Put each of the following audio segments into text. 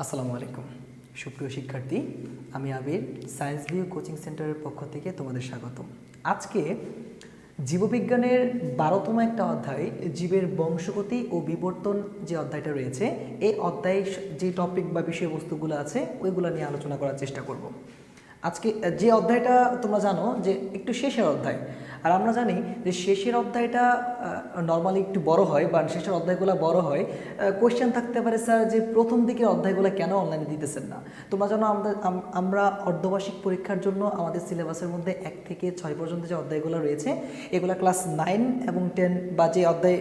আসসালামু আলাইকুম সুপ্রিয় শিক্ষার্থী, আমি আবির সায়েন্স ভিউ কোচিং সেন্টারের পক্ষ থেকে তোমাদের স্বাগতম। আজকে জীববিজ্ঞানের 12তম একটা অধ্যায় জীবের বংশগতি ও বিবর্তন যে অধ্যায়টা রয়েছে, এই অধ্যায়ে যে টপিক বা বিষয়বস্তুগুলো আছে ওইগুলো নিয়ে আলোচনা করার চেষ্টা করব। আজকে যে অধ্যায়টা তোমরা জানো যে একটু শেষের অধ্যায়, আর আমরা জানি যে শেষের অধ্যায়টা নর্মালি একটু বড় হয় বা শেষের অধ্যায়গুলো বড় হয়। কোয়েশ্চেন থাকতে পারে, স্যার যে প্রথম দিকের অধ্যায়গুলো কেন অনলাইনে দিতেছেন না? তোমরা জানো আমরা অর্ধবার্ষিক পরীক্ষার জন্য আমাদের সিলেবাসের মধ্যে 1 থেকে 6 পর্যন্ত যে অধ্যায়গুলো রয়েছে, এগুলো ক্লাস 9 এবং 10 বা যে অধ্যায়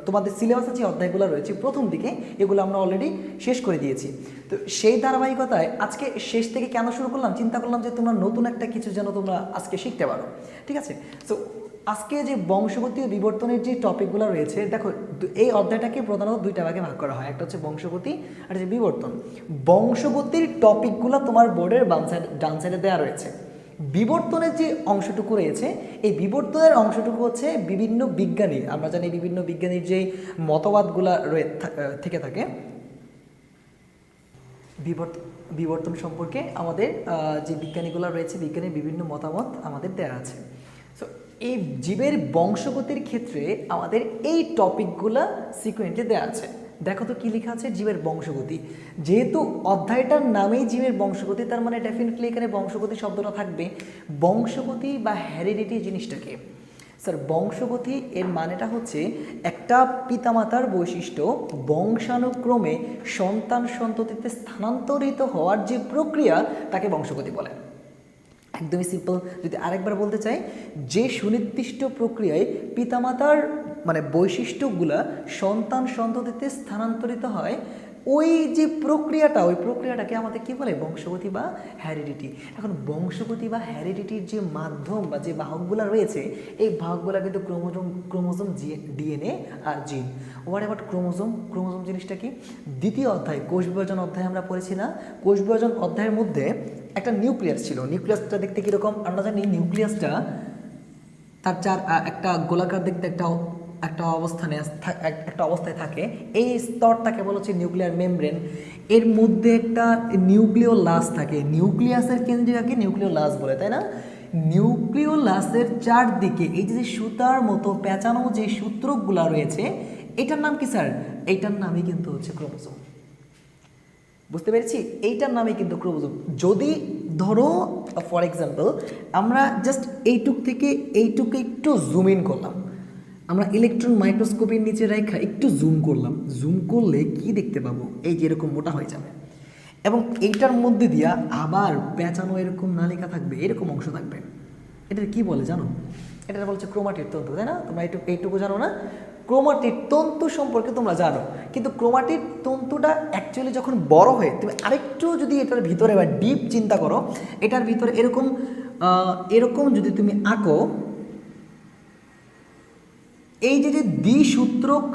তোমাদের সিলেবাসে যে অধ্যায়গুলো রয়েছে প্রথম দিকে, এগুলো আমরা অলরেডি শেষ করে দিয়েছি। তো সেই ধারাবাহিকতায় আজকে শেষ থেকে কেন শুরু করলাম, চিন্তা করলাম যে তোমরা নতুন একটা কিছু যেন তোমরা আজকে শিখতে পারো। ঠিক আছে, সো আজকে যে বংশগতি ও বিবর্তনের যে টপিকগুলো রয়েছে, দেখো এই অধ্যায়টাকে প্রধানত দুইটা ভাগে ভাগ করা হয়, একটা হচ্ছে বংশগতি আর হচ্ছে বিবর্তন। বংশগতির টপিকগুলো তোমার বোর্ডের ডান সাইডে দেওয়া রয়েছে। বিবর্তনের যে অংশটুকু রয়েছে, এই বিবর্তনের অংশটুকু হচ্ছে বিভিন্ন বিজ্ঞানীর, আমরা জানি বিভিন্ন বিজ্ঞানীর যে মতবাদগুলো থেকে থাকে বিবর্তন সম্পর্কে আমাদের যে বিজ্ঞানীগুলো রয়েছে, বিজ্ঞানীর বিভিন্ন মতামত আমাদের দেওয়া আছে। সো এই জীবের বংশগতির ক্ষেত্রে আমাদের এই টপিকগুলা সিকুয়েন্টলি দেওয়া আছে। দেখো তো কি লেখা আছে, জীবের বংশগতি। যেহেতু অধ্যায়টার নামেই জীবের বংশগতি, তার মানে ডেফিনেটলি এখানে বংশগতি শব্দটা থাকবে। বংশগতি বা হেরিডিটি জিনিসটাকে, স্যার বংশগতি এর মানেটা হচ্ছে একটা পিতামাতার বৈশিষ্ট্য বংশানুক্রমে সন্তান সন্ততিতে স্থানান্তরিত হওয়ার যে প্রক্রিয়া, তাকে বংশগতি বলে। একদমই সিম্পল, যদি আরেকবার বলতে চাই, যে সুনির্দিষ্ট প্রক্রিয়ায় পিতামাতার মানে বৈশিষ্ট্যগুলা সন্তান সন্ততিতে স্থানান্তরিত হয়, ওই যে প্রক্রিয়াটা, ওই প্রক্রিয়াটাকে আমাদের কী বলে, বংশগতি বা হ্যারিডিটি। এখন বংশগতি বা হ্যারিডিটির যে মাধ্যম বা যে বাহকগুলো রয়েছে, এই বাহকগুলো কিন্তু ক্রোমোজোম ডিএনএ আর জিন। What about chromosome? ক্রোমোজোম জিনিসটা কি? দ্বিতীয় অধ্যায় কোষ বিভাজন অধ্যায় আমরা পড়েছি না? কোষ বিভাজন অধ্যায়ের মধ্যে একটা নিউক্লিয়াস ছিল। নিউক্লিয়াসটা দেখতে কীরকম? আমরা জানি নিউক্লিয়াসটা তার একটা গোলাকার দেখতে একটা অবস্থায় থাকে। এই স্তরটাকে বলা হচ্ছে নিউক্লিয়ার মেমব্রেন। এর মধ্যে একটা নিউক্লিওলাস থাকে। নিউক্লিয়াসের কেন্দ্রিকাকে নিউক্লিওলাস বলে, তাই না? নিউক্লিওলাসের চারদিকে এই যে সুতার মতো পেঁচানো যে সূত্রকগুলা রয়েছে, এটার নাম কি স্যার? এইটার নামই কিন্তু হচ্ছে ক্রোমোজোম। বুঝতে পেরেছি? এইটার নামে কিন্তু ক্রোমোজোম। যদি ধরো ফর এক্সাম্পল আমরা জাস্ট এইটুক থেকে এইটুকু একটু জুম ইন করলাম, আমরা ইলেকট্রন মাইক্রোস্কোপের নিচে রেখা একটু জুম করলাম, জুম করলে কি দেখতে পাবো? এই যে এরকম মোটা হয়ে যাবে, এবং এইটার মধ্যে দিয়া আবার পেঁচানো এরকম নালিকা থাকবে, এরকম অংশ থাকবে। এটার কি বলে জানো? এটা বলছে ক্রোমাটিড তন্তু, তাই না? তোমরা এইটুকু জানো না? ক্রোমাটিড তন্তু সম্পর্কে তোমরা জানো, কিন্তু ক্রোমাটিড তন্তুটা অ্যাকচুয়ালি যখন বড় হয়ে, তুমি আরেকটু যদি এটার ভিতরে বা ডিপ চিন্তা করো, এটার ভিতরে এরকম যদি তুমি আঁকো, এই যে দ্বিসূত্রক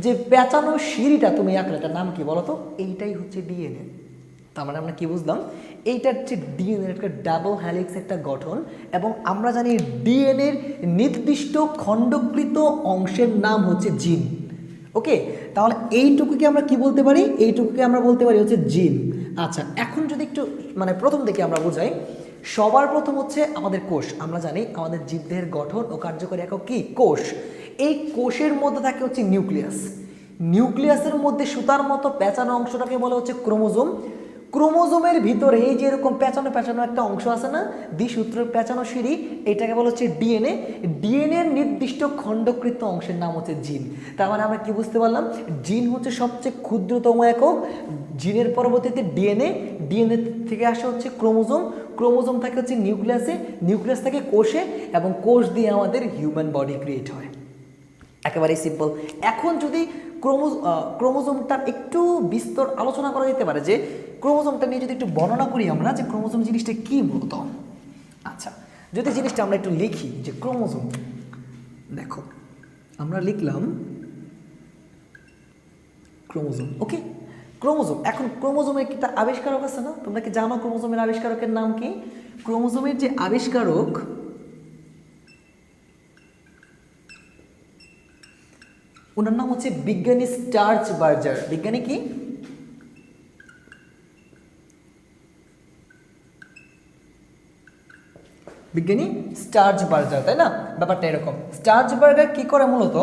যে পেঁচানো সিঁড়িটা তুমি আঁকলে, এটার নাম কি বলো তো? এইটাই হচ্ছে ডিএনএ। তার মানে আমরা কি বুঝলাম? এইটার হচ্ছে ডিএনএ একটা ডাবল হ্যালিক্স একটা গঠন, এবং আমরা জানি ডিএনএর নির্দিষ্ট খণ্ডকৃত অংশের নাম হচ্ছে জিন। ওকে, তাহলে এইটুকুকে আমরা কি বলতে পারি? এইটুকুকে আমরা বলতে পারি হচ্ছে জিন। আচ্ছা, এখন যদি একটু মানে প্রথম থেকে আমরা বোঝাই, সবার প্রথম হচ্ছে আমাদের কোষ। আমরা জানি আমাদের জীবদেহের গঠন ও কার্যকরী একক কি? কোষ। এই কোষের মধ্যে থাকে হচ্ছে নিউক্লিয়াস। নিউক্লিয়াসের মধ্যে সুতার মতো পেঁচানো অংশটাকে বলা হচ্ছে ক্রোমোজোম। ক্রোমোজোমের ভিতরে এই যে এরকম পেঁচানো একটা অংশ আছে না, দ্বিসূত্রের পেঁচানো সিঁড়ি, এটাকে বলা হচ্ছে ডিএনএ। ডিএনএর নির্দিষ্ট খণ্ডকৃত অংশের নাম হচ্ছে জিন। তার মানে আমরা কি বুঝতে পারলাম? জিন হচ্ছে সবচেয়ে ক্ষুদ্রতম একক। জিনের পরবর্তীতে ডিএনএ, ডিএনএ থেকে আসে হচ্ছে ক্রোমোজোম, ক্রোমোজোম থাকে হচ্ছে নিউক্লিয়াসে, নিউক্লিয়াস থাকে কোষে, এবং কোষ দিয়ে আমাদের হিউম্যান বডি ক্রিয়েট হয়। একেবারেই সিম্পল। এখন যদি ক্রোমোজোমটার একটু বিস্তর আলোচনা করা যেতে পারে, যে ক্রোমোজোমটা নিয়ে যদি একটু বর্ণনা করি আমরা, যে ক্রোমোজোম জিনিসটা কী মূলত। আচ্ছা, যদি জিনিসটা আমরা একটু লিখি যে ক্রোমোজোম, দেখো আমরা লিখলাম ক্রোমোজোম। ওকে, ক্রোমোজোম। এখন ক্রোমোজোমের একটা আবিষ্কারক আছে না? তোমরা কি জানো ক্রোমোজোমের আবিষ্কারকের নাম কি? ক্রোমোজোমের যে আবিষ্কারক, ওনার নাম হচ্ছে বিজ্ঞানী স্টার্চ বার্জার। বিজ্ঞানী কি? বিজ্ঞানী স্টার্জবার্গার, তাই না? ব্যাপারটা এরকম। স্টার্জবার্গার কি করে মূলত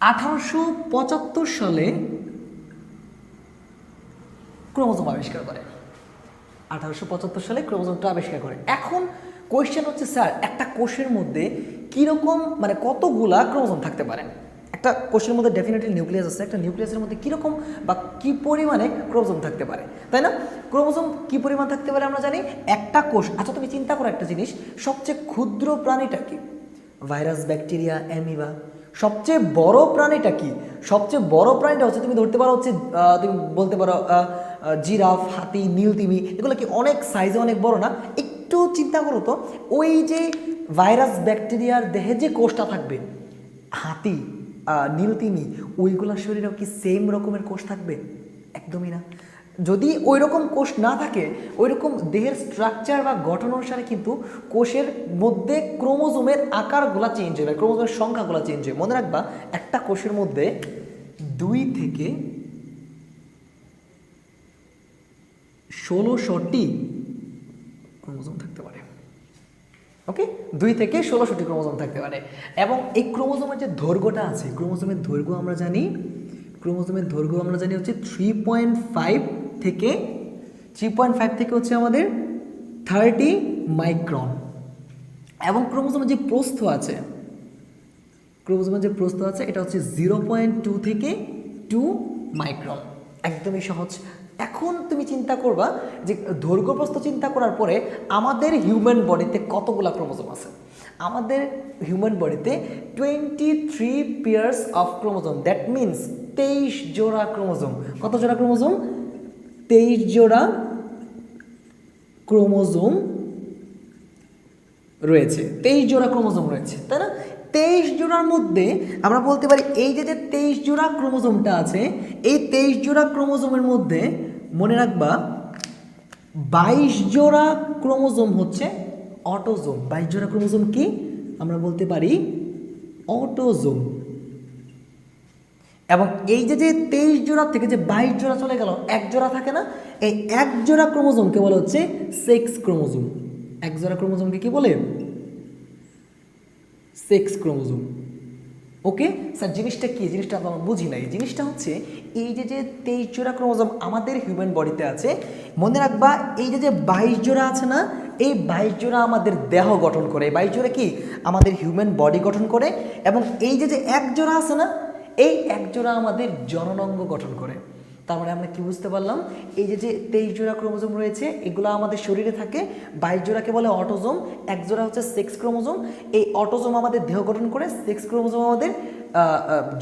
1875 সালে ক্রোমোজোম আবিষ্কার করে। 1875 সালে ক্রোমোজোমটা আবিষ্কার করে। এখন কোয়েশ্চেন হচ্ছে স্যার একটা কোষের মধ্যে কীরকম মানে কতগুলা ক্রোমোজোম থাকতে পারে? একটা কোষের মধ্যে ডেফিনেটলি নিউক্লিয়াস আছে, একটা নিউক্লিয়াসের মধ্যে কীরকম বা কী পরিমাণে ক্রোমোজোম থাকতে পারে, তাই না? ক্রোমোজোম কী পরিমাণ থাকতে পারে আমরা জানি। একটা কোষ, আচ্ছা তুমি চিন্তা করো একটা জিনিস, সবচেয়ে ক্ষুদ্র প্রাণীটা কি? Virus, bacteria, amoeba. সবচেয়ে বড় প্রাণীটা কি? সবচেয়ে বড় প্রাণীটা হচ্ছে তুমি ধরতে পারো হচ্ছে তুমি বলতে পারো জিরাফ, হাতি, নীলতিমি। এগুলো কি অনেক সাইজে অনেক বড় না? একটু চিন্তা করো তো, ওই যে ভাইরাস ব্যাকটেরিয়ার দেহে যে কোষটা থাকবে, হাতি, নীলতিমি, ওইগুলোর শরীরেও কি সেম রকমের কোষ থাকবে? একদমই না। যদি ওই রকম কোষ না থাকে, ওই রকম দেহের স্ট্রাকচার বা গঠন অনুসারে কিন্তু কোষের মধ্যে ক্রোমোজোমের আকারগুলো চেঞ্জ হবে, ক্রোমোজোমের সংখ্যাগুলো চেঞ্জ হবে। মনে রাখবা একটা কোষের মধ্যে 2 থেকে 16টি ক্রোমোজোম থাকতে পারে। ওকে, 2 থেকে 16টি ক্রোমোজোম থাকতে পারে। এবং এই ক্রোমোজোমের যে দৈর্ঘ্যটা আছে, ক্রোমোজোমের দৈর্ঘ্য আমরা জানি হচ্ছে 3.5 থেকে হচ্ছে আমাদের 30 মাইক্রন। এবং ক্রোমোজোমের যে প্রস্থ আছে এটা হচ্ছে 0.2 থেকে 2 মাইক্রন। একদমই সহজ। এখন তুমি চিন্তা করবা যে দৈর্ঘ্য প্রস্থ চিন্তা করার পরে আমাদের হিউম্যান বডিতে কতগুলা ক্রোমোজোম আছে? আমাদের হিউম্যান বডিতে 23 pairs of chromosome, that means 23 জোড়া ক্রোমোজোম। কত জোড়া ক্রোমোজোম? 23 জোড়া ক্রোমোজোম রয়েছে। 23 জোড়া ক্রোমোজোম রয়েছে, তাই না? 23 জোড়ার মধ্যে আমরা বলতে পারি এই যে 23 জোড়া ক্রোমোজোমটা আছে, এই 23 জোড়া ক্রোমোজোমের মধ্যে মনে রাখবা 22 জোড়া ক্রোমোজোম হচ্ছে অটোজোম। 22 জোড়া ক্রোমোজোম কি আমরা বলতে পারি? অটোজোম। এবং এই যে 23 জোড়া থেকে যে 22 জোড়া চলে গেল, এক জোড়া থাকে না? এই এক জোড়া ক্রোমোজোমকে বলা হচ্ছে সেক্স ক্রোমোজোম। এক জোড়া ক্রোমোজোমকে কি বলে? Sex chromosome. ওকে স্যার, জিনিসটা কি? জিনিসটা আমরা বুঝি নাই। জিনিসটা হচ্ছে এই যে 23 জোড়া ক্রোমোজোম আমাদের হিউম্যান বডিতে আছে, মনে রাখবা এই যে 22 জোড়া আছে না, এই 22 জোড়া আমাদের দেহ গঠন করে। 22 জোড়া কি আমাদের হিউম্যান বডি গঠন করে। এবং এই যে এক জোড়া আছে না, এই এক জোড়া আমাদের জননাঙ্গ গঠন করে। তার মানে আমরা কি বুঝতে পারলাম? এই যে 23 জোড়া ক্রোমোজোম রয়েছে, এগুলো আমাদের শরীরে থাকে। 22 জোড়াকে বলে অটোজোম, এক জোড়া হচ্ছে সেক্স ক্রোমোজোম। এই অটোজোম আমাদের দেহ গঠন করে, সেক্স ক্রোমোজোম আমাদের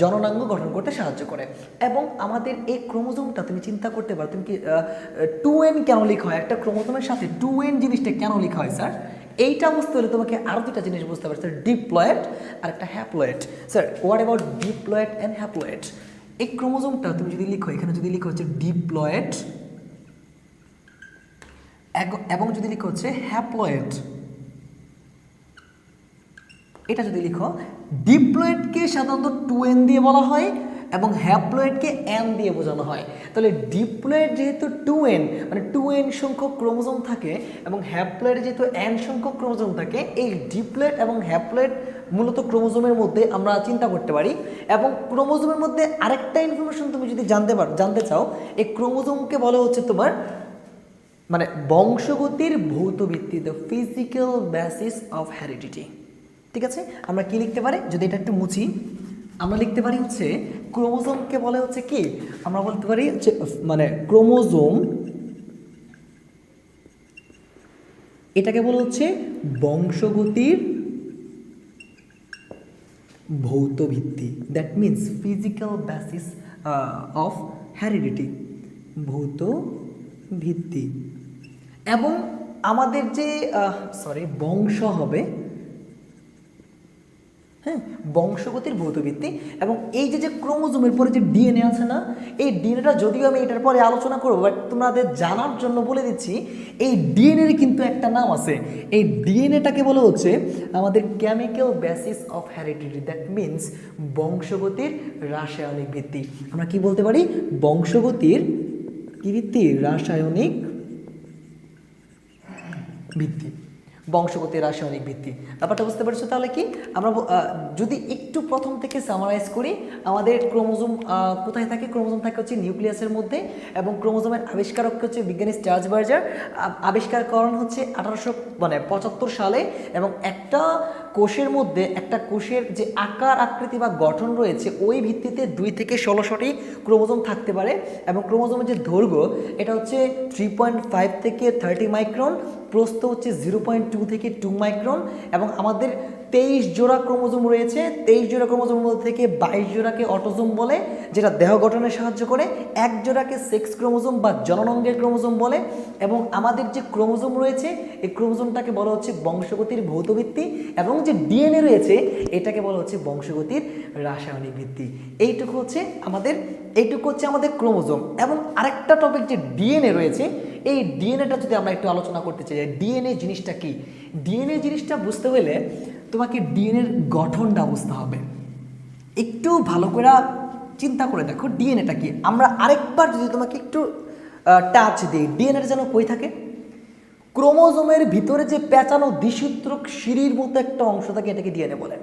জননাঙ্গ গঠন করতে সাহায্য করে। এবং আমাদের এই ক্রোমোজোমটা তুমি চিন্তা করতে পারো, তুমি কি 2n কেন লেখা হয়? একটা ক্রোমোজোমের সাথে 2n জিনিসটা কেন লেখা হয় স্যার? এইটা বুঝতে হলে তোমাকে আরও দুটা জিনিস বুঝতে পারবে স্যার, ডিপ্লয়েড আর একটা haploid. Sir what about diploid and haploid? এই ক্রোমোজোমটা তুমি যদি লিখো, এখানে যদি লিখো হচ্ছে ডিপ্লয়েড এবং যদি লিখো হচ্ছে হ্যাপ্লয়েড, এটা যদি লিখো, ডিপ্লয়েডকে সাধারণত 2n দিয়ে বলা হয় এবং হ্যাপ্লয়েডকে n দিয়ে বোঝানো হয়। তাহলে ডিপ্লয়েড যেহেতু 2n মানে 2n সংখ্যক ক্রোমোজোম থাকে এবং হ্যাপ্লয়েড যেহেতু n সংখ্যক ক্রোমোজোম থাকে, এই ডিপ্লয়েড এবং হ্যাপ্লয়েড মূলত ক্রোমোজোমের মধ্যে আমরা চিন্তা করতে পারি। এবং ক্রোমোজোমের মধ্যে আরেকটা ইনফরমেশন তুমি যদি জানতে চাও, এই ক্রোমোজোমকে বলা হচ্ছে তোমার মানে বংশগতির ভৌত ভিত্তি, the physical basis of heredity. ঠিক আছে, আমরা কি লিখতে পারি? যদি এটা একটু মুছি, আমরা লিখতে পারি হচ্ছে ক্রোমোজোমকে বলে হচ্ছে কি, আমরা বলতে পারি হচ্ছে মানে ক্রোমোজোম এটাকে বলা হচ্ছে বংশগতির ভৌত ভিত্তি, that means physical basis of heredity, ভৌত ভিত্তি। এবং আমাদের যে বংশ হবে, হ্যাঁ, বংশগতির ভৌত ভিত্তি। এবং এই যে ক্রোমোজোমের পরে যে ডিএনএ আছে না, এই ডিএনএটা যদিও আমি এটার পরে আলোচনা করবো, বাট তোমাদের জানার জন্য বলে দিচ্ছি, এই ডিএনএর কিন্তু একটা নাম আছে। এই ডিএনএটাকে বলা হচ্ছে আমাদের chemical basis of heredity, that means বংশগতির রাসায়নিক ভিত্তি। আমরা কি বলতে পারি? বংশগতির কি ভিত্তি? রাসায়নিক ভিত্তি। বংশগতির রাসায়নিক ভিত্তি। ব্যাপারটা বুঝতে পারছো? তাহলে কি আমরা যদি একটু প্রথম থেকে সামারাইজ করি, আমাদের ক্রোমোজোম কোথায় থাকে? ক্রোমোজোম থাকে হচ্ছে নিউক্লিয়াসের মধ্যে, এবং ক্রোমোজোমের আবিষ্কারক হচ্ছে বিজ্ঞানী স্ট্রাসবার্জার। আবিষ্কারকরণ হচ্ছে 1875 সালে, এবং একটা কোষের মধ্যে একটা কোষের যে আকার আকৃতি বা গঠন রয়েছে ওই ভিত্তিতে 2 থেকে 16টি ক্রোমোজোম থাকতে পারে, এবং ক্রোমোজোমের যে দৈর্ঘ্য এটা হচ্ছে 3.5 থেকে 30 মাইক্রন, প্রস্থ হচ্ছে 0.2 থেকে 2 মাইক্রন, এবং আমাদের 23 জোড়া ক্রোমোজোম রয়েছে। 23 জোড়া ক্রোমোজোমের মধ্যে থেকে 22 জোড়াকে অটোজোম বলে, যেটা দেহ গঠনে সাহায্য করে। 1 জোড়াকে সেক্স ক্রোমোজোম বা জননাঙ্গের ক্রোমোজোম বলে, এবং আমাদের যে ক্রোমোজোম রয়েছে এই ক্রোমোজোমটাকে বলা হচ্ছে বংশগতির ভৌত ভিত্তি, এবং যে ডিএনএ রয়েছে এটাকে বলা হচ্ছে বংশগতির রাসায়নিক ভিত্তি। এইটুকু হচ্ছে আমাদের ক্রোমোজোম। এবং আরেকটা টপিক যে ডিএনএ রয়েছে, এই ডিএনএটা যদি আমরা একটু আলোচনা করতে চাই, ডিএনএ জিনিসটা কি? ডিএনএ জিনিসটা বুঝতে হলে তোমাকে ডিএনএর গঠনটা বুঝতে হবে। একটু ভালো করে চিন্তা করে দেখো ডিএনএটা কি। আমরা আরেকবার যদি তোমাকে একটু টাচ দিই, ডিএনএটা যেন কই থাকে? ক্রোমোজোমের ভিতরে যে পেঁচানো দ্বিসূত্রক সিঁড়ির মতো একটা অংশ থাকে, এটাকে ডিএনএ বলে।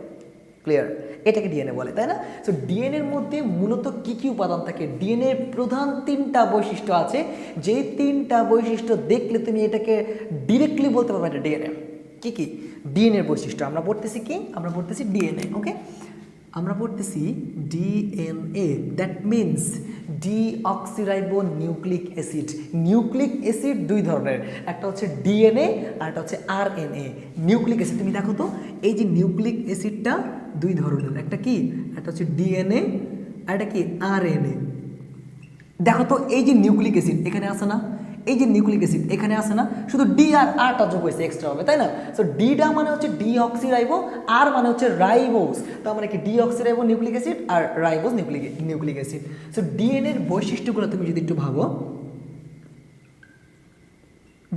ক্লিয়ার? এটাকে ডিএনএ বলে, তাই না? সো ডিএনএর মধ্যে মূলত কি কি উপাদান থাকে? ডিএনএর প্রধান 3টা বৈশিষ্ট্য আছে, যেই 3টা বৈশিষ্ট্য দেখলে তুমি এটাকে ডিরেক্টলি বলতে পারবে এটা ডিএনএ। কি কি ডিএনএর বৈশিষ্ট্য? আমরা পড়তেছি কি? আমরা পড়তেছি ডিএনএ। ওকে, আমরা পড়তেছি DNA, that means deoxyribo nucleic acid. Nucleic acid 2 ধরনের, একটা হচ্ছে ডিএনএ আর একটা হচ্ছে আরএনএ। নিউক্লিক অ্যাসিড তুমি দেখো তো, এই যে নিউক্লিক অ্যাসিডটা 2 ধরনের, একটা কি? একটা হচ্ছে ডিএনএ আর একটা কি? আরএনএ। দেখো তো এই যে নিউক্লিক অ্যাসিড এখানে আছে না, এই যে নিউক্লিক অ্যাসিড এখানে আসে না, শুধু ডি আর আরটা যোগ হয়েছে এক্সট্রা হবে, তাই না? সো ডিটা মানে হচ্ছে ডিঅক্সিরাইবো, আর মানে হচ্ছে রাইবোজ। তার মানে কি? ডিঅক্সিরাইবো নিউক্লিক অ্যাসিড আর রাইবোজ নিউক্লিক অ্যাসিড। সো ডিএনএর বৈশিষ্ট্যগুলো তুমি যদি একটু ভাবো,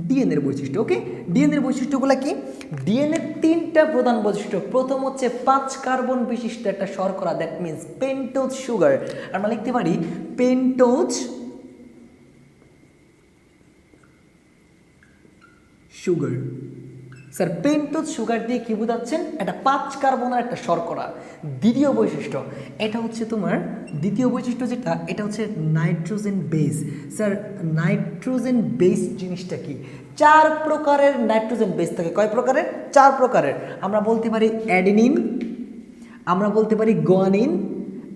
ডিএনএর বৈশিষ্ট্য। ওকে, ডিএনএর বৈশিষ্ট্যগুলো কি? ডিএনএর 3টা প্রধান বৈশিষ্ট্য। প্রথম হচ্ছে 5 কার্বন বিশিষ্ট একটা শর্করা, দ্যাট মিনস পেন্টোজ সুগার। আমরা লিখতে পারি pentose sugar. Sir pentose sugar দিয়ে কি বোঝাচ্ছেন? এটা 5 কার্বনের একটা শর্করা। দ্বিতীয় বৈশিষ্ট্য, এটা হচ্ছে তোমার দ্বিতীয় বৈশিষ্ট্য যেটা, এটা হচ্ছে nitrogen base. Sir nitrogen base জিনিসটা কি? 4 প্রকারের নাইট্রোজেন বেস থাকে। কয় প্রকারের? 4 প্রকারের। আমরা বলতে পারি অ্যাডেনিন, আমরা বলতে পারি গুয়ানিন,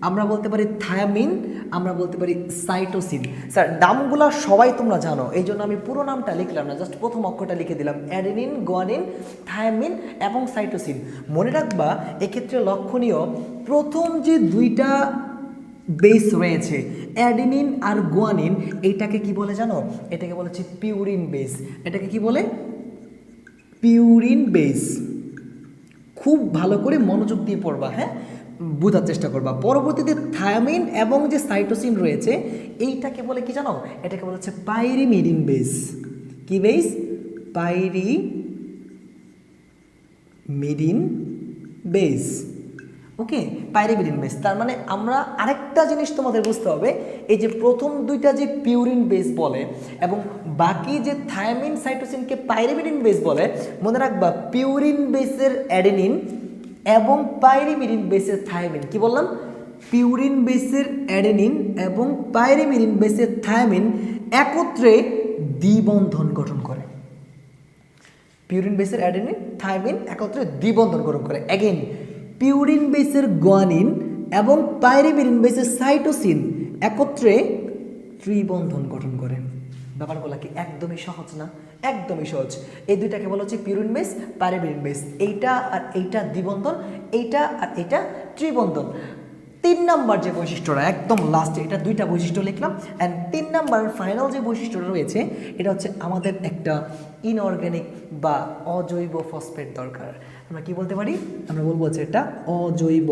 আমরা বলতে পারি থায়ামিন, আমরা বলতে পারি সাইটোসিন। স্যার নামগুলো সবাই তোমরা জানো, এই জন্য আমি পুরো নামটা লিখলাম না, জাস্ট প্রথম অক্ষরটা লিখে দিলাম, অ্যাডেনিন, গুয়ানিন, থায়ামিন এবং সাইটোসিন। মনে রাখবা এক্ষেত্রে লক্ষণীয়, প্রথম যে 2টা বেস রয়েছে অ্যাডেনিন আর গুয়ানিন, এইটাকে কি বলে জানো? এটাকে বলে হচ্ছে পিউরিন বেস। এটাকে কি বলে? Purine base. খুব ভালো করে মনোযোগ দিয়ে পড়বা, হ্যাঁ, বোঝার চেষ্টা করবা। পরবর্তীতে থায়ামিন এবং যে সাইটোসিন রয়েছে এইটাকে বলে কি জানো? এটাকে বলা হচ্ছে পাইরিমিডিন বেস। কি base? Pyrimidine base. Okay, pyrimidine base. তার মানে আমরা আরেকটা জিনিস তোমাদের বুঝতে হবে, এই যে প্রথম 2টা যে পিউরিন বেস বলে এবং বাকি যে থায়ামিন সাইটোসিনকে পাইরিমিডিন বেস বলে, মনে রাখবা পিউরিন বেসের অ্যাডেনিন এবং পাইরিমিডিন বেসের থায়ামিন, কি বললাম? পিউরিন বেসের অ্যাডেনিন এবং পাইরিমিডিন বেসের থায়ামিন একত্রে দ্বিবন্ধন গঠন করে। পিউরিন বেসের অ্যাডেনিন থায়ামিন একত্রে দ্বিবন্ধন গঠন করে। অ্যাগেন পিউরিন বেসের গুয়ানিন এবং পাইরিমিডিন বেসের সাইটোসিন একত্রে ত্রিবন্ধন গঠন করে। ব্যাপারগুলো কি একদমই সহজ না? একদমই সহজ। এই 2টাকে বলা হচ্ছে পিউরিন বেস, পাইরিমিডিন বেস। এইটা আর এইটা দ্বিবন্ধন, এইটা আর এইটা ত্রিবন্ধন। 3 নাম্বার যে বৈশিষ্ট্যটা একদম লাস্টে, এটা 2টা বৈশিষ্ট্য লিখলাম। অ্যান্ড 3 নাম্বার ফাইনাল যে বৈশিষ্ট্যটা রয়েছে, এটা হচ্ছে আমাদের একটা ইনঅর্গ্যানিক বা অজৈব ফসফেট দরকার। আমরা কি বলতে পারি? আমরা বলবো হচ্ছে এটা অজৈব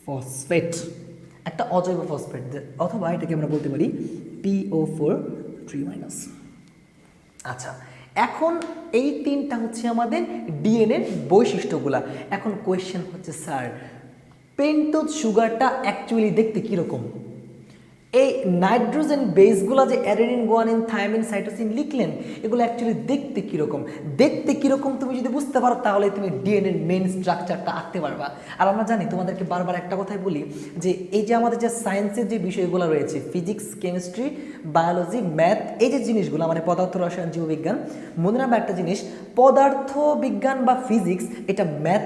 ফসফেট, একটা অজৈব ফসফেট, অথবা এটাকে আমরা বলতে পারি PO4 3-। আচ্ছা, এখন এই 3টা হচ্ছে আমাদের ডিএনএর বৈশিষ্ট্যগুলা। এখন কোয়েশ্চেন হচ্ছে, স্যার পেন্টোজ সুগারটা অ্যাকচুয়ালি দেখতে কীরকম? এই নাইট্রোজেন বেসগুলো যে অ্যাডেনিন, গুয়ানিন, থায়ামিন, সাইটোসিন লিখলেন, এগুলো অ্যাকচুয়ালি দেখতে কীরকম, তুমি যদি বুঝতে পারো তাহলে তুমি ডিএনএর মেন স্ট্রাকচারটা আঁকতে পারবা। আর আমরা জানি, তোমাদেরকে বারবার একটা কথাই বলি যে এই যে আমাদের যে সায়েন্সের যে বিষয়গুলো রয়েছে, ফিজিক্স, কেমিস্ট্রি, বায়োলজি, ম্যাথ, এই যে জিনিসগুলো মানে পদার্থ, রসায়ন, জীববিজ্ঞান, মনে রাখবা একটা জিনিস, পদার্থ বিজ্ঞান বা ফিজিক্স এটা ম্যাথ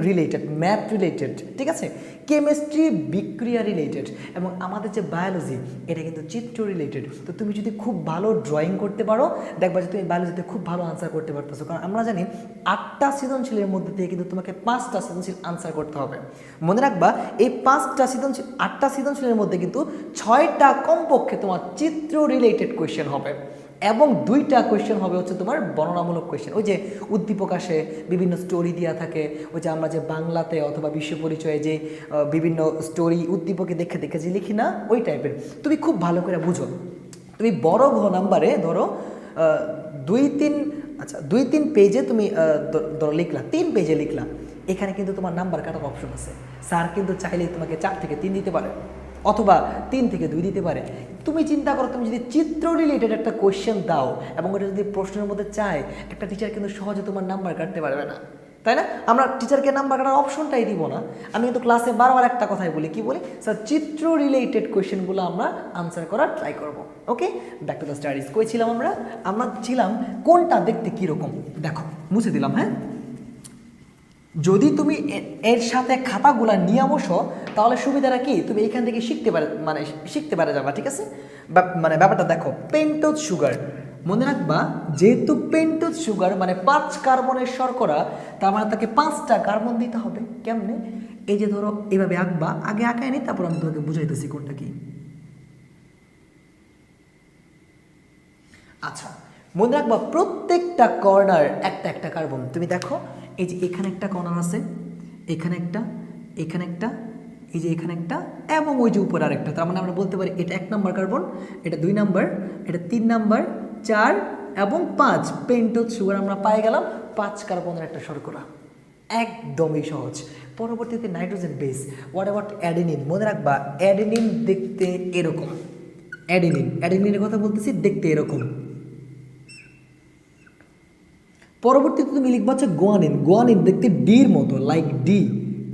রিলেটেড, ঠিক আছে। কেমিস্ট্রি বিক্রিয়া রিলেটেড, এবং আমাদের যে বায়োলজি এটা কিন্তু চিত্র রিলেটেড। তো তুমি যদি খুব ভালো ড্রয়িং করতে পারো, দেখবা যে তুমি বায়োলজিতে খুব ভালো আনসার করতে পারতেছো। কারণ আমরা জানি 8টা সৃজনশীলের মধ্যে থেকে কিন্তু তোমাকে 5টা সৃজনশীল আনসার করতে হবে। মনে রাখবা এই 8টা সৃজনশীলের মধ্যে কিন্তু 6টা কমপক্ষে তোমার চিত্র রিলেটেড কোয়েশ্চেন হবে, এবং 2টা কোয়েশ্চেন হবে হচ্ছে তোমার বর্ণনামূলক কোয়েশ্চেন। ওই যে উদ্দীপক আসে, বিভিন্ন স্টোরি দেওয়া থাকে, ওই যে আমরা যে বাংলাতে অথবা বিশ্ব পরিচয়ে যে বিভিন্ন স্টোরি উদ্দীপকে দেখে দেখে যে লিখি না, ওই টাইপের। তুমি খুব ভালো করে বুঝো। তুমি বড় ঘ নাম্বারে ধরো 2-3 পেজে তুমি ধরো লিখলা, 3 পেজে লিখলা, এখানে কিন্তু তোমার নাম্বার কাটার অপশন আছে। স্যার কিন্তু চাইলেই তোমাকে 4 থেকে 3 দিতে পারে, অথবা 3 থেকে 2 দিতে পারে। তুমি চিন্তা করো, তুমি যদি চিত্র রিলেটেড একটা কোয়েশ্চেন দাও এবং ওটা যদি প্রশ্নের মধ্যে চায়, একটা টিচার কিন্তু সহজে তোমার নাম্বার কাটতে পারবে না, তাই না? আমরা টিচারকে নাম্বার কাটার অপশনটাই দিব না। আমি কিন্তু ক্লাসে বারবার একটা কথাই বলি, কি বলি? স্যার চিত্র রিলেটেড কোয়েশ্চেনগুলো আমরা আনসার করার ট্রাই করব। ওকে, ব্যাক টু দ্য স্টাডিজ। কই ছিলাম আমরা? আমরা ছিলাম কোনটা দেখতে কীরকম। দেখো, মুছে দিলাম। হ্যাঁ, যদি তুমি এর সাথে খাতাগুলা নিয়ে বসো তাহলে সুবিধাটা কি, তুমি এখান থেকে শিখতে পারে যাবা, ঠিক আছে? মানে ব্যাপারটা দেখো, পেন্টোজ সুগার, মনে রাখবা যেহেতু পেন্টোজ সুগার মানে 5 কার্বনের শর্করা, তার মানে তাকে 5টা কার্বন দিতে হবে। কেমনে? এই যে ধরো এইভাবে আঁকবা, আগে আঁকায় নি, তারপর আমি তোমাকে বুঝাইতেছি কোনটা কি। আচ্ছা, মনে রাখবা প্রত্যেকটা কর্নার একটা একটা কার্বন। তুমি দেখো, এই যে এখানে একটা কর্নার আছে, এখানে একটা, এখানে একটা, এই যে এখানে একটা, এবং ওই যে উপরে আরেকটা। তার মানে আমরা বলতে পারি এটা 1 নাম্বার কার্বন, এটা 2 নাম্বার, এটা 3 নাম্বার, 4 এবং 5 পেন্টোজ সুগার আমরা পাই গেলাম 5 কার্বনের একটা শর্করা। একদমই সহজ। পরবর্তীতে nitrogen base, what about adenine? মনে রাখবা অ্যাডেনিন দেখতে এরকম, অ্যাডেনিনের কথা বলতেছি, দেখতে এরকম। পরবর্তীতে তুমি লিখবা হচ্ছে গোয়ানিন দেখতে ডির মতো, লাইক ডি,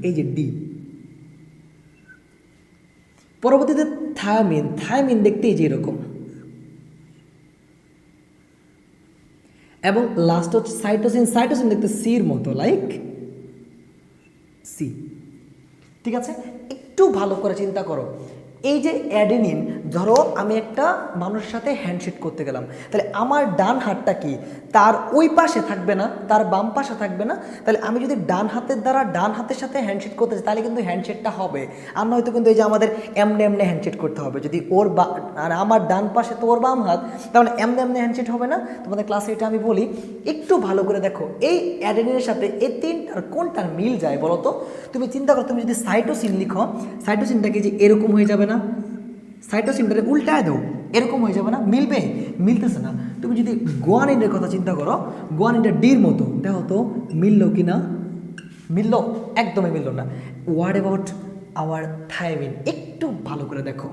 এই যে ডি। পরবর্তীতে থায়ামিন দেখতে এই যে এরকম। এবং লাস্ট হচ্ছে সাইটোসিন দেখতে সির মতো, লাইক সি। ঠিক আছে, একটু ভালো করে চিন্তা করো। এই যে অ্যাডেনিন, ধরো আমি একটা মানুষের সাথে হ্যান্ডশেক করতে গেলাম, তাহলে আমার ডান হাতটা কি তার ওই পাশে থাকবে না, তার বাম পাশে থাকবে না। তাহলে আমি যদি ডান হাতের দ্বারা ডান হাতের সাথে হ্যান্ডশেক করতে চাই, তাহলে কিন্তু হ্যান্ডশেকটা হবে। আর নয়তো কিন্তু এই যে আমাদের এমনি হ্যান্ডশেক করতে হবে। যদি ওর আর আমার ডান পাশে তো ওর বাম হাত, তাহলে এমনি হ্যান্ডশেক হবে না। তোমাদের ক্লাসে এটা আমি বলি, একটু ভালো করে দেখো এই অ্যাডেনিনের সাথে এই 3টার কোনটার মিল যায় বলো তো? তুমি চিন্তা করো, তুমি যদি সাইটোসিন লিখো, সাইটোসিনটাকে যে এরকম হয়ে যাবে না, সাইটোসিনটাকে উল্টায় দাও, এরকম হয়ে যাবে না, মিলবে? মিলতেছে না। তুমি যদি গোয়ানিনের কথা চিন্তা করো, গোয়ানিনটা ডির মতো, দেখো তো মিললো কি না? মিললো? একদমই মিললো না। What about our thymine? একটু ভালো করে দেখো,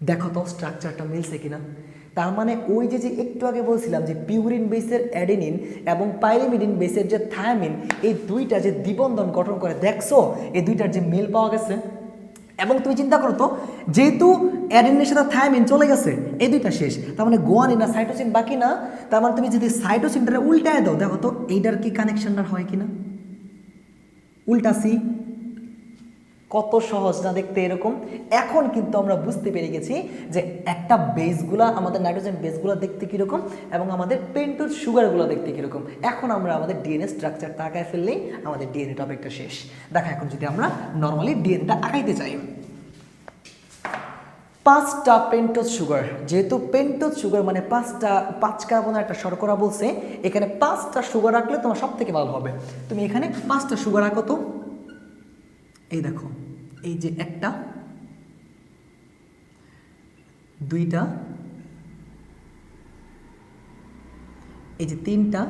দেখো তো স্ট্রাকচারটা মিলছে কিনা। তার মানে ওই যে একটু আগে বলছিলাম যে পিউরিন বেসের অ্যাডেনিন এবং পাইরিমিডিন বেসের যে থায়ামিন, এই 2টা যে দ্বিবন্ধন গঠন করে, দেখছো এই 2টার যে মিল পাওয়া গেছে। এবং তুমি চিন্তা করো তো, যেহেতু অ্যাডেনিনের সাথে থায়ামিন চলে গেছে, এই 2টা শেষ, তার মানে গোয়ানিন আর সাইটোসিন বাকি না। তার মানে তুমি যদি সাইটোসিনটা উল্টায় দাও, দেখো তো এইটার কি কানেকশনটা হয় কিনা, উল্টা সি। কত সহজ না দেখতে এরকম। এখন কিন্তু আমরা বুঝতে পেরে গেছি যে একটা বেসগুলা, আমাদের নাইট্রোজেন বেসগুলো দেখতে কীরকম এবং আমাদের পেন্টোজ সুগারগুলো দেখতে কীরকম। এখন আমরা আমাদের ডিএনএ স্ট্রাকচারটা আঁকায় ফেললেই আমাদের ডিএনএ টপিকটা শেষ। দেখা, এখন যদি আমরা নর্মালি ডিএনএটা আঁকাইতে চাই, 5টা পেন্টোজ সুগার, যেহেতু পেন্টোজ সুগার মানে 5 কার্বনের একটা শর্করা বলছে, এখানে 5টা সুগার রাখলে তোমার সব থেকে ভালো হবে। তুমি এখানে 5টা সুগার রাখো তো। এই দেখো, এই যে 1টা, 2টা, এই যে 3টা,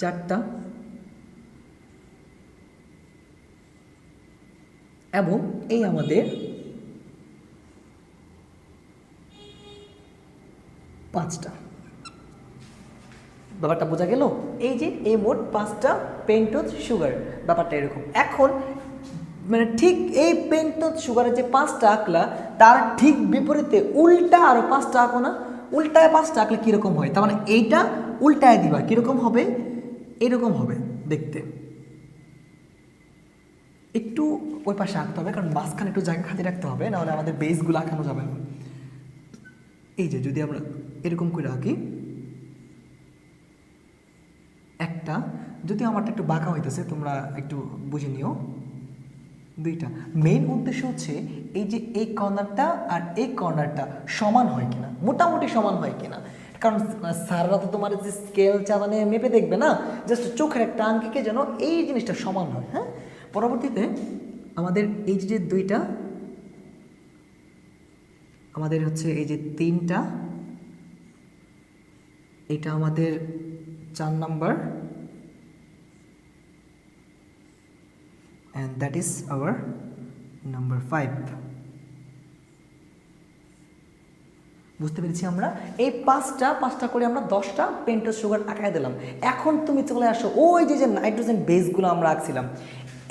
4টা, এবং এই আমাদের 5টা। ব্যাপারটা বোঝা গেল? এই যে এই মোট 5টা পেন্টোজ সুগার, ব্যাপারটা এরকম। এখন মানে ঠিক এই পেন্টোজ সুগারের যে 5টা আঁকলা, তার ঠিক বিপরীতে উল্টা আরও 5টা আঁকো না। উল্টায় 5টা আঁকলে কীরকম হয়? তার মানে এইটা উল্টায় দিবা, কীরকম হবে? এরকম হবে দেখতে। একটু ওই পাশে আঁকতে হবে, কারণ মাঝখানে একটু জায়গা খালি রাখতে হবে, নাহলে আমাদের বেসগুলো আঁকানো যাবে না। এই যে যদি আমরা এরকম করে আঁকি, একটা, যদি আমারটা একটু বাঁকা হইতেছে তোমরা একটু বুঝে নিও। 2টা মেইন উদ্দেশ্য হচ্ছে এই যে এই কর্নারটা আর এই কর্নারটা সমান হয় কিনা, মোটামুটি সমান হয় কিনা। কারণ স্যাররা তো তোমার যে স্কেল চালানে মেপে দেখবে না, জাস্ট চোখের একটা আঙ্কিকে যেন এই জিনিসটা সমান হয়। হ্যাঁ, পরবর্তীতে আমাদের এই যে 2টা, আমাদের হচ্ছে এই যে 3টা, এটা আমাদের 4 number, and that is our number 5. বুঝতে পেরেছি আমরা? এই 5টা করে আমরা 10টা পেন্টোজ সুগার আঁকায় দিলাম। এখন তুমি চলে আসো ওই যে নাইট্রোজেন বেসগুলো আমরা আঁকছিলাম,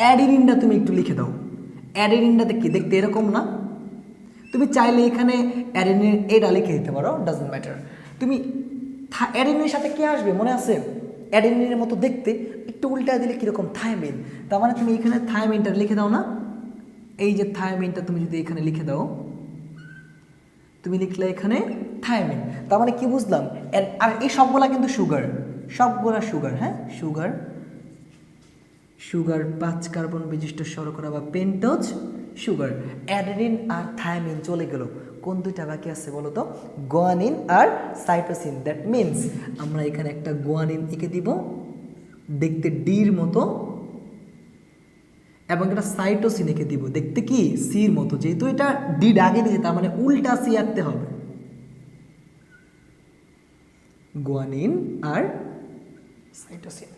অ্যাডেনিনটা তুমি একটু লিখে দাও। অ্যাডেনিনটা দেখতে এরকম না? তুমি চাইলে এখানে অ্যাডেনিন এটা লিখে দিতে পারো, ডাজন্ট ম্যাটার। তুমি অ্যাডেনিনের সাথে কে আসবে মনে আছে? অ্যাডেনিনের মতো দেখতে, একটু উল্টা দিলে কীরকম? থাইমিন। তার মানে তুমি এখানে থাইমিনটা লিখে দাও না? এই যে থাইমিনটা তুমি যদি এখানে লিখে দাও, তুমি লিখলে এখানে থাইমিন। তার মানে কি বুঝলাম? আর এই সবগুলা কিন্তু সুগার, সবগুলা সুগার। হ্যাঁ, সুগার 5 কার্বন বিশিষ্ট শর্করা বা পেন্টোজ সুগার। অ্যাডেনিন আর থাইমিন চলে গেল, কোন 2টা বাকি আছে বলো তো? গুয়ানিন আর সাইটোসিন। দ্যাট মিনস আমরা এখানে একটা গুয়ানিন এঁকে দিব দেখতে ডির মতো, এবং একটা সাইটোসিন এঁকে দিব দেখতে কি সির মতো। যেহেতু এটা ডি আগে দিয়েছে, তার মানে উল্টা সি আঁকতে হবে। গুয়ানিন আর সাইটোসিন।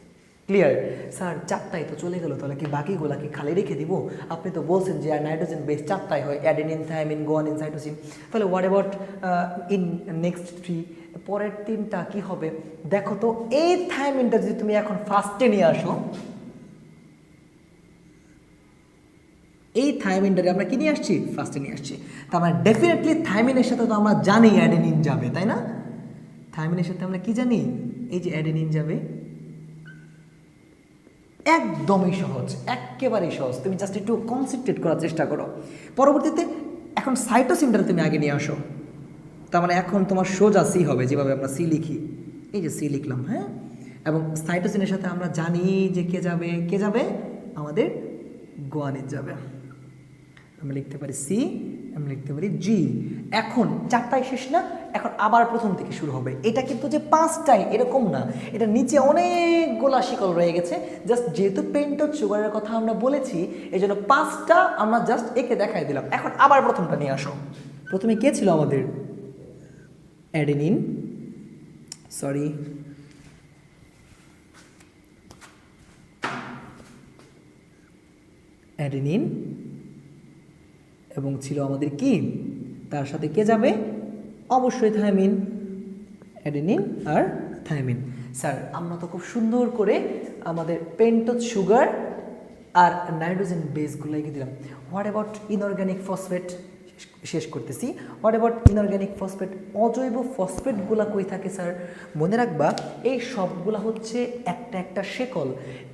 ক্লিয়ার? স্যার 4টাই তো চলে গেল, তাহলে কি বাকিগুলা কি খালি রেখে দিব? আপনি তো বলছেন যে নাইট্রোজেন বেস 4টাই হয়, অ্যাডেনিন, থাইমিন, গুয়ানিন, সাইটোসিন। তাহলে হোয়াট অ্যাবাউট ইন নেক্সট 3? পরের 3টা কি হবে দেখো তো। এই থাইমিনটা যদি তুমি এখন ফার্স্টে নিয়ে আসো, এই থাইমিনটাকে আমরা কি নিয়ে আসছি? ফার্স্টে নিয়ে আসছি। তার মানে ডেফিনেটলি থাইমিনের সাথে তো আমরা জানি অ্যাডেনিন যাবে, তাই না? থাইমিনের সাথে আমরা কি জানি? এই যে অ্যাডেনিন যাবে। একদমই সহজ, একেবারেই সহজ। তুমি জাস্ট একটু কনসেন্ট্রেট করার চেষ্টা করো। পরবর্তীতে এখন সাইটোসিনটা তুমি আগে নিয়ে আসো। তার মানে এখন তোমার সোজা সি হবে, যেভাবে আমরা সি লিখি। এই যে সি লিখলাম, হ্যাঁ। এবং সাইটোসিনের সাথে আমরা জানি যে কে যাবে? আমাদের গুয়ানিন যাবে। আমরা লিখতে পারি সি, আমরা লিখতে পারি জি। এখন 4টাই শেষ না? এখন আবার প্রথম থেকে শুরু হবে। এটা কিন্তু যে 5টাই এরকম না, এটা নিচে অনেকগুলা শিকল রয়ে গেছে। জাস্ট যেহেতু পেন্টোজ সুগারের কথা আমরা বলেছি, এই জন্য 5টা আমরা জাস্ট একে দেখাই দিলাম। এখন আবার প্রথমটা নিয়ে আসো। প্রথমে কে ছিল আমাদের? অ্যাডেনিন, সরি, অ্যাডেনিন, এবং ছিল আমাদের কি? তার সাথে কে যাবে? অবশ্যই থাইমিন। অ্যাডেনিন আর থাইমিন। স্যার আমরা তো খুব সুন্দর করে আমাদের পেন্টোজ সুগার আর নাইট্রোজেন বেসগুলো লিখে দিলাম। What about inorganic phosphate? শেষ করতেছি। What about inorganic phosphate? অজৈব ফসফেটগুলো কই থাকে স্যার? মনে রাখবা এই সবগুলা হচ্ছে একটা শেকল।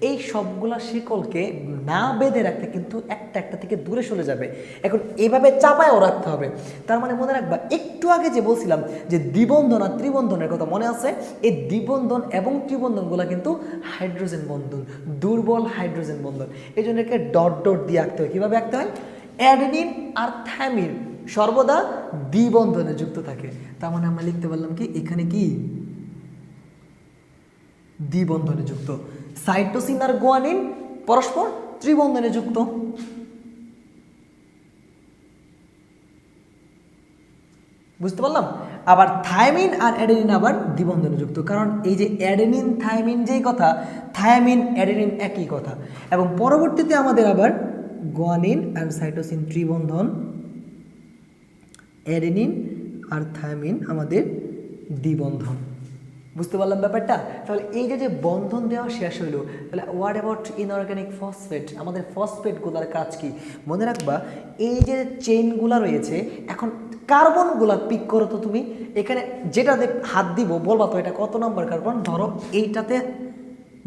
এই সবগুলা শেকলকে না বেঁধে রাখতে কিন্তু একটা থেকে দূরে সরে যাবে। এখন এভাবে চাপায়ও রাখতে হবে। তার মানে মনে রাখবা একটু আগে যে বলছিলাম যে দ্বিবন্ধন আর ত্রিবন্ধনের কথা মনে আছে? এই দ্বিবন্ধন এবং ত্রিবন্ধনগুলো কিন্তু হাইড্রোজেন বন্ধন, দুর্বল হাইড্রোজেন বন্ধন। এই জন্য একে ডট দিয়ে আঁকতে হয়। কীভাবে আঁকতে হয়? অ্যাডেনিন আর থাইমিন সর্বদা দ্বিবন্ধনে যুক্ত থাকে। তার মানে আমরা লিখতে পারলাম কি এখানে কি দ্বিবন্ধনে যুক্ত। সাইটোসিন আর গুয়ানিন পরস্পর ত্রিবন্ধনে যুক্ত। বুঝতে পারলাম? আবার থাইমিন আর অ্যাডেনিন আবার দ্বিবন্ধনে যুক্ত, কারণ এই যে অ্যাডেনিন থাইমিন যেই কথা, থাইমিন অ্যাডেনিন একই কথা। এবং পরবর্তীতে আমাদের আবার গুয়ানিন আর সাইটোসিন ত্রিবন্ধন, অ্যাডেনিন আর থায়ামিন আমাদের দ্বিবন্ধন। বুঝতে পারলাম ব্যাপারটা? তাহলে এই যে বন্ধন দেওয়া শেষ হইলো, তাহলে হোয়াট অ্যাবাউট ইনঅর্গানিক ফসফেট? আমাদের ফসফেটগুলোর কাজ কি? মনে রাখবা এই যে চেইনগুলো রয়েছে, এখন কার্বনগুলা পিক করো তো তুমি। এখানে যেটা হাত দিব বলবা তো এটা কত নাম্বার কার্বন, ধরো এইটাতে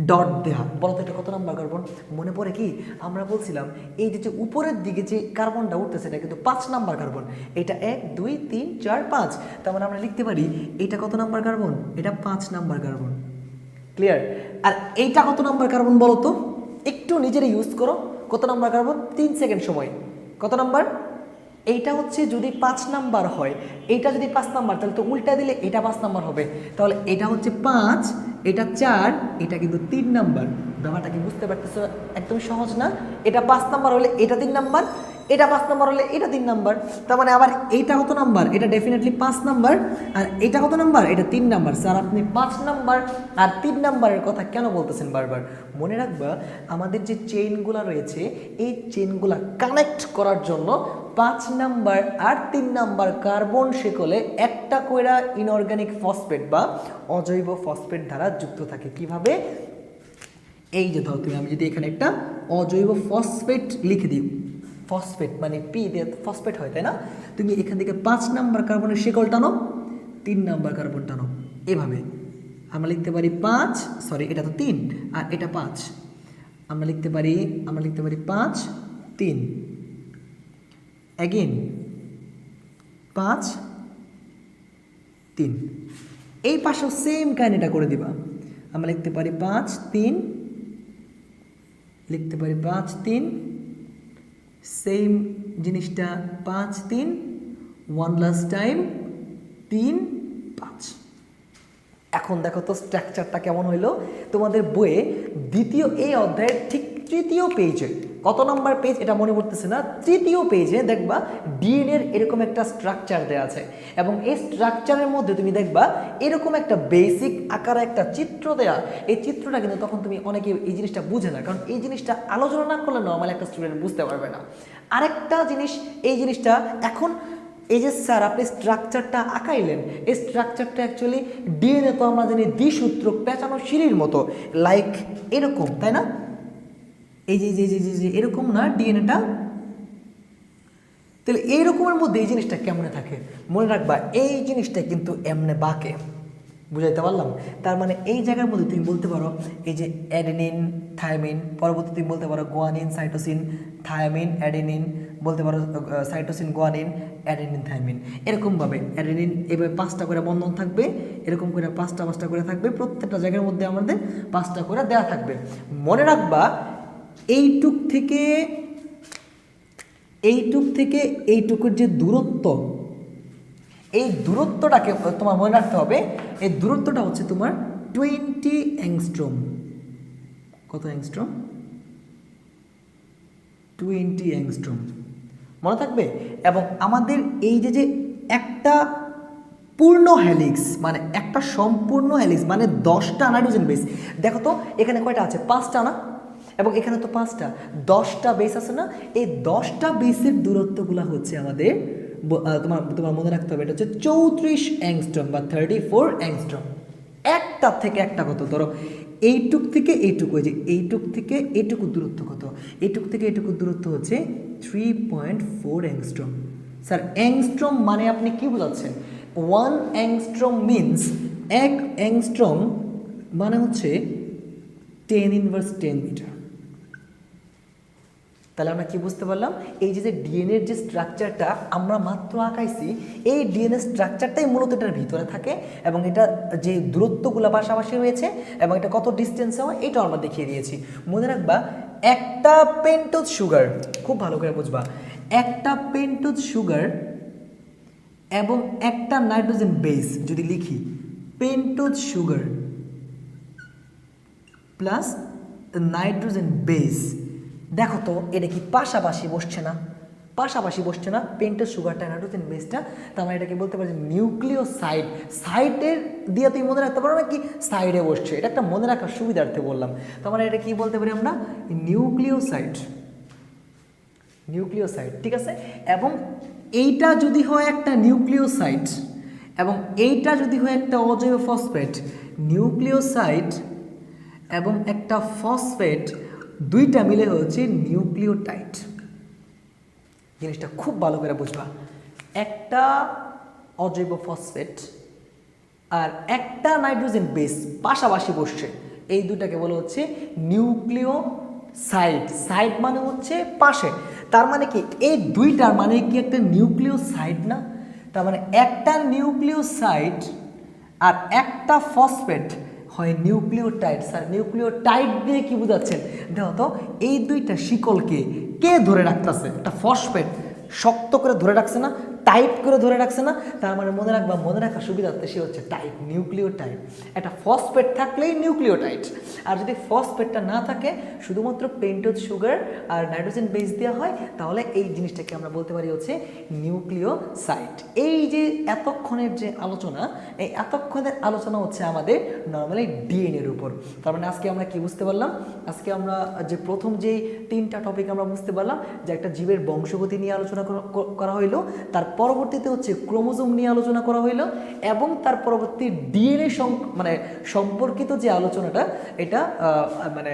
ডট দেয়া, বলো তো এটা কত নাম্বার কার্বন? মনে পড়ে কি আমরা বলছিলাম এই যে উপরের দিকে যে কার্বনটা উঠতেছে এটা কিন্তু 5 নাম্বার কার্বন। এটা 1 2 3 4 5, তার মানে আমরা লিখতে পারি এটা কত নাম্বার কার্বন? এটা 5 নাম্বার কার্বন। ক্লিয়ার? আর এইটা কত নাম্বার কার্বন বলো তো, একটু নিজেরা ইউজ করো। কত নাম্বার কার্বন? 3 সেকেন্ড সময়। কত নাম্বার? এইটা হচ্ছে যদি 5 নাম্বার হয়, এইটা যদি 5 নাম্বার, তাহলে তো উল্টা দিলে এটা 5 নাম্বার হবে। তাহলে এটা হচ্ছে 5, এটা 4, এটা কিন্তু 3 নাম্বার। ব্যাপারটা কি বুঝতে পারতেছো? একদম সহজ না? এটা 5 নাম্বার হলে এটা 3 নাম্বার, এটা 5 নাম্বার হলে এটা 3 নাম্বার। তার মানে আবার এইটা কত নাম্বার? এটা ডেফিনেটলি 5 নাম্বার। আর এটা কত নাম্বার? এটা 3 নাম্বার। স্যার আপনি 5 নাম্বার আর 3 নাম্বারের কথা কেন বলতেছেন বারবার? মনে রাখবা আমাদের যে চেইনগুলো রয়েছে এই চেইনগুলো কানেক্ট করার জন্য 5 নাম্বার আর 3 নাম্বার কার্বন শিকলে একটা কইরা ইনঅর্গানিক ফসফেট বা অজৈব ফসফেট দ্বারা যুক্ত থাকে। কিভাবে? এই যে ধরো তুমি, আমি যদি এখানে একটা অজৈব ফসফেট লিখে দিই, ফসফেট মানে পি দিয়ে ফসফেট হয়, তাই না? তুমি এখান থেকে 5 নাম্বার কার্বনের শিকল টানো, 3 নাম্বার কার্বন টানো, এভাবে আমরা লিখতে পারি 5, সরি এটা তো 3 আর এটা 5, আমরা লিখতে পারি 5 3, অ্যাগেন 5 3। এই পাশেও সেম কাহিনীটা করে দিবা। আমরা লিখতে পারি 5 3, লিখতে পারি 5 3, সেম জিনিসটা 5 3, ওয়ান লাস্ট টাইম 3 5। এখন দেখো তো স্ট্রাকচারটা কেমন হইলো তোমাদের বইয়ে দ্বিতীয় এই অধ্যায়ের ঠিক তৃতীয় পেজে, কত নাম্বার পেজ এটা মনে পড়তেছে না, তৃতীয় পেজে দেখবা ডিএনএর এরকম একটা স্ট্রাকচার দেওয়া আছে এবং এই স্ট্রাকচারের মধ্যে তুমি দেখবা এরকম একটা বেসিক আকারে একটা চিত্র দেয়া। এই চিত্রটা কিন্তু তখন তুমি অনেকে এই জিনিসটা বুঝে না, কারণ এই জিনিসটা আলোচনা না করলে নর্মাল একটা স্টুডেন্ট বুঝতে পারবে না। আরেকটা জিনিস, এই জিনিসটা এখন এই যে স্যার আপনি স্ট্রাকচারটা আঁকাইলেন, এই স্ট্রাকচারটা অ্যাকচুয়ালি ডিএনএ তো আমরা জানি দ্বিসূত্র পেঁচানো সিঁড়ির মতো, লাইক এরকম, তাই না? এই যে এরকম না ডিএনএটা, তাহলে এইরকমের মধ্যে এই জিনিসটা কেমনে থাকে? মনে রাখবা এই জিনিসটা কিন্তু এমনে বাঁকে, বুঝাইতে পারলাম? তার মানে এই জায়গার মধ্যে তুমি বলতে পারো এই যে অ্যাডেনিন থায়ামিন, পরবর্তী তুমি বলতে পারো গুয়ানিন সাইটোসিন থায়ামিন অ্যাডেনিন, বলতে পারো সাইটোসিন গুয়ানিন অ্যাডেনিন থায়ামিন, এরকমভাবে অ্যাডেনিন এভাবে 5টা করে বন্ধন থাকবে, এরকম করে 5টা করে থাকবে, প্রত্যেকটা জায়গার মধ্যে আমাদের 5টা করে দেওয়া থাকবে। মনে রাখবা এইটুক থেকে এইটুকুর যে দূরত্ব, এই দূরত্বটাকে তোমার মনে রাখতে হবে। এই দূরত্বটা হচ্ছে তোমার 20 অ্যাংস্ট্রম। কত অ্যাংস্ট্রম? 20 অ্যাংস্ট্রম, মনে থাকবে। এবং আমাদের এই যে একটা পূর্ণ হেলিক্স মানে একটা সম্পূর্ণ হেলিক্স মানে 10টা নাইট্রোজেন বেস, দেখো তো এখানে কয়টা আছে? 5টা না? এবং এখানে তো 5টা, 10টা বেস আছে না? এই 10টা বেসের দূরত্বগুলো হচ্ছে আমাদের তোমার মনে রাখতে হবে, এটা হচ্ছে 34 অ্যাংস্ট্রম বা 34 অ্যাংস্ট্রম। একটা থেকে একটা কত? ধরো এইটুক থেকে এইটুকু, এই যে এইটুক থেকে এইটুকু দূরত্ব কত? এইটুক থেকে এইটুকু দূরত্ব হচ্ছে 3.4 অ্যাংস্ট্রম। স্যার অ্যাংস্ট্রম মানে আপনি কি বোঝাচ্ছেন? 1 অ্যাংস্ট্রম মিনস 1 অ্যাংস্ট্রম মানে হচ্ছে 10⁻10 মিটার। তাহলে আমরা কি বুঝতে পারলাম? এই যে ডিএনএর যে স্ট্রাকচারটা আমরা মাত্র আঁকাইছি, এই ডিএনএ স্ট্রাকচারটাই মূলত এটার ভিতরে থাকে এবং এটা যে দূরত্বগুলো পাশাপাশি রয়েছে এবং এটা কত ডিস্টেন্সে হয় এটাও আমরা দেখিয়ে দিয়েছি। মনে রাখবা একটা পেন্টোজ সুগার, খুব ভালো করে বুঝবা, একটা পেন্টোজ সুগার এবং একটা নাইট্রোজেন বেস যদি লিখি, pentose sugar plus nitrogen base, দেখো তো এটা কি পাশাপাশি বসছে না? পাশাপাশি বসছে না পেন্টোজ সুগারটা নাইট্রোজেন বেসটা। তার মানে এটাকে বলতে পারি নিউক্লিওসাইড। সাইডের দিয়ে তুমি মনে রাখতে পারো না কি সাইডে বসছে, এটা একটা মনে রাখার সুবিধার্থে বললাম। তার মানে এটা কি বলতে পারি আমরা? নিউক্লিওসাইড। নিউক্লিওসাইড, ঠিক আছে। এবং এইটা যদি হয় একটা নিউক্লিওসাইড এবং এইটা যদি হয় একটা অজৈব ফসফেট, নিউক্লিওসাইড এবং একটা ফসফেট দুইটা মিলে হচ্ছে নিউক্লিওটাইড। জিনিসটা খুব ভালো করে বুঝবা, একটা অজৈব ফসফেট আর একটা নাইট্রোজেন বেস পাশাপাশি বসছে, এই দুটাকে বলা হচ্ছে নিউক্লিওসাইড। সাইড মানে হচ্ছে পাশে, তার মানে কি এই দুইটার মানে কি একটা নিউক্লিওসাইড না? তার মানে একটা নিউক্লিওসাইড আর একটা ফসফেট হয় নিউক্লিওটাইড। স্যার নিউক্লিওটাইড দিয়ে কি বোঝাচ্ছেন? দেখো তো, এই দুইটা শিকলকে কে ধরে রাখতেছে? একটা ফসফেট শক্ত করে ধরে রাখছে না, টাইট করে ধরে রাখছে না? তার মানে মনে রাখবা, মনে রাখার সুবিধার্থে সে হচ্ছে টাইট, নিউক্লিওটাইড। একটা ফসফেট থাকলেই নিউক্লিওটাইড, আর যদি ফসফেটটা না থাকে, শুধুমাত্র পেন্টোজ সুগার আর নাইট্রোজেন বেস দেওয়া হয়, তাহলে এই জিনিসটাকে আমরা বলতে পারি হচ্ছে নিউক্লিওসাইড। এই যে এতক্ষণের যে আলোচনা, এই এতক্ষণের আলোচনা হচ্ছে আমাদের নর্মালি ডিএনএর উপর। তার মানে আজকে আমরা কি বুঝতে পারলাম? আজকে আমরা যে প্রথম যে 3টা টপিক আমরা বুঝতে পারলাম, যে একটা জীবের বংশগতি নিয়ে আলোচনা করা হইলো, তার পরবর্তীতে হচ্ছে ক্রোমোজোম নিয়ে আলোচনা করা হইলো, এবং তার পরবর্তী ডিএনএ মানে সম্পর্কিত যে আলোচনাটা, এটা মানে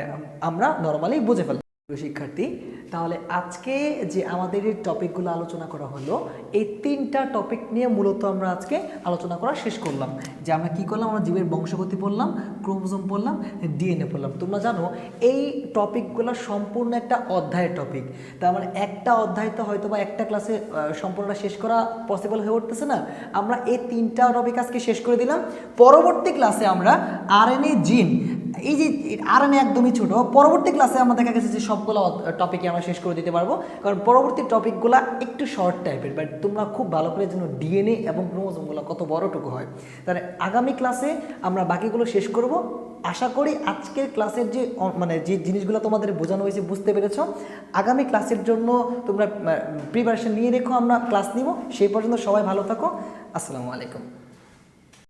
আমরা নর্মালি বুঝে ফেললাম। শিক্ষার্থী, তাহলে আজকে যে আমাদের এই টপিকগুলো আলোচনা করা হলো, এই 3টা টপিক নিয়ে মূলত আমরা আজকে আলোচনা করা শেষ করলাম। যে আমরা কি করলাম? আমরা জীবের বংশগতি পড়লাম, ক্রোমোজোম পড়লাম, ডিএনএ পড়লাম। তোমরা জানো এই টপিকগুলো সম্পূর্ণ একটা অধ্যায়ের টপিক। তার মানে একটা অধ্যায় তো হয়তো বা একটা ক্লাসে সম্পূর্ণটা শেষ করা পসিবল হয়ে উঠতেছে না। আমরা এই 3টা টপিক আজকে শেষ করে দিলাম। পরবর্তী ক্লাসে আমরা আরএনএ জিন, এই যে আরএনএ একদমই ছোট, পরবর্তী ক্লাসে আমরা দেখা গেছে যে সবগুলো টপিকে আমরা শেষ করে দিতে পারবো, কারণ পরবর্তী টপিকগুলো একটু শর্ট টাইপের। বাট তোমরা খুব ভালো করে জানো ডিএনএ এবং ক্রোমোজোমগুলো কত বড়টুকু হয়। তাহলে আগামী ক্লাসে আমরা বাকিগুলো শেষ করব। আশা করি আজকের ক্লাসের যে মানে যে জিনিসগুলো তোমাদের বোঝানো হয়েছে বুঝতে পেরেছ। আগামী ক্লাসের জন্য তোমরা প্রিপারেশন নিয়ে রেখো, আমরা ক্লাস নিব। সেই পর্যন্ত সবাই ভালো থাকো। আসসালামু আলাইকুম।